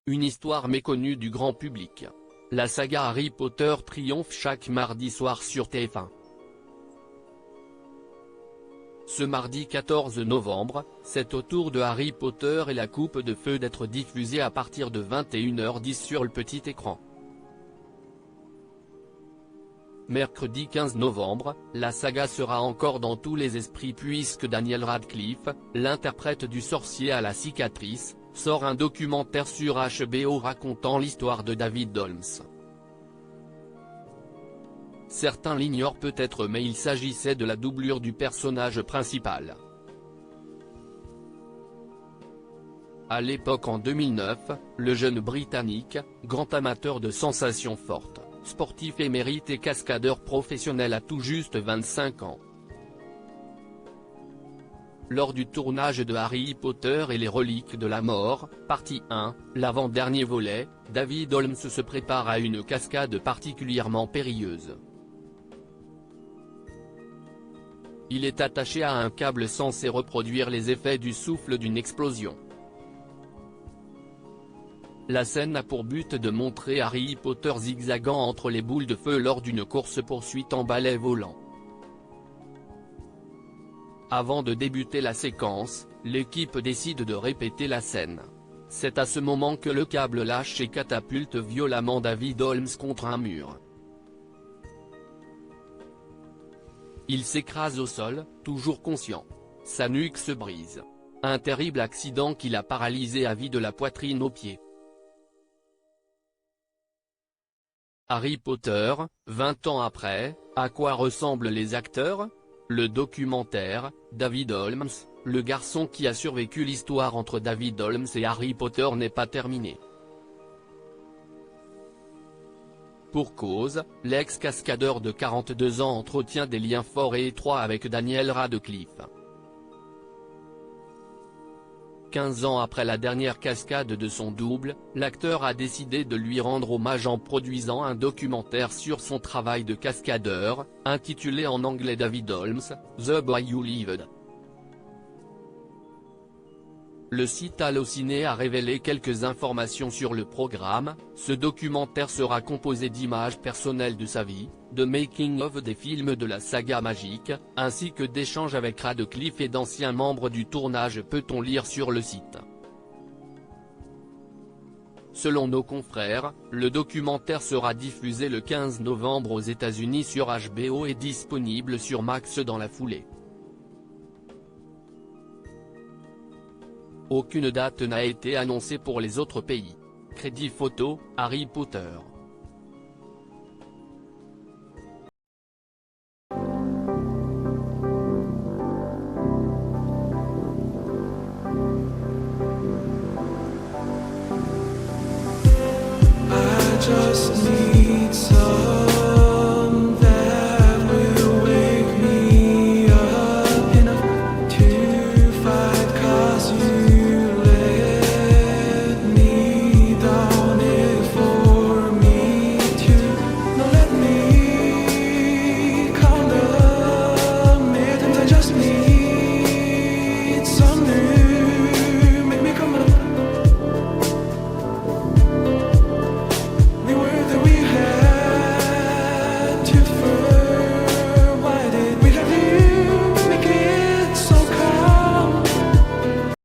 Une histoire méconnue du grand public. La saga Harry Potter triomphe chaque mardi soir sur TF1. Ce mardi 14 novembre, c'est au tour de Harry Potter et la Coupe de Feu d'être diffusé à partir de 21h10 sur le petit écran. Mercredi 15 novembre, la saga sera encore dans tous les esprits puisque Daniel Radcliffe, l'interprète du sorcier à la cicatrice, sort un documentaire sur HBO racontant l'histoire de David Holmes. Certains l'ignorent peut-être mais il s'agissait de la doublure du personnage principal. À l'époque en 2009, le jeune Britannique, grand amateur de sensations fortes, sportif émérite et cascadeur professionnel a tout juste 25 ans. Lors du tournage de Harry Potter et les reliques de la mort, partie 1, l'avant-dernier volet, David Holmes se prépare à une cascade particulièrement périlleuse. Il est attaché à un câble censé reproduire les effets du souffle d'une explosion. La scène a pour but de montrer Harry Potter zigzagant entre les boules de feu lors d'une course-poursuite en balai volant. Avant de débuter la séquence, l'équipe décide de répéter la scène. C'est à ce moment que le câble lâche et catapulte violemment David Holmes contre un mur. Il s'écrase au sol, toujours conscient. Sa nuque se brise. Un terrible accident qui l'a paralysé à vie de la poitrine aux pieds. Harry Potter, 20 ans après, à quoi ressemblent les acteurs ? Le documentaire, David Holmes, le garçon qui a survécu. L'histoire entre David Holmes et Harry Potter n'est pas terminée. Pour cause, l'ex-cascadeur de 42 ans entretient des liens forts et étroits avec Daniel Radcliffe. 15 ans après la dernière cascade de son double, l'acteur a décidé de lui rendre hommage en produisant un documentaire sur son travail de cascadeur, intitulé en anglais David Holmes, The Boy Who Lived. Le site Allociné a révélé quelques informations sur le programme. Ce documentaire sera composé d'images personnelles de sa vie, de making-of des films de la saga magique, ainsi que d'échanges avec Radcliffe et d'anciens membres du tournage, peut-on lire sur le site. Selon nos confrères, le documentaire sera diffusé le 15 novembre aux États-Unis sur HBO et disponible sur Max dans la foulée. Aucune date n'a été annoncée pour les autres pays. Crédit photo, Harry Potter. I just need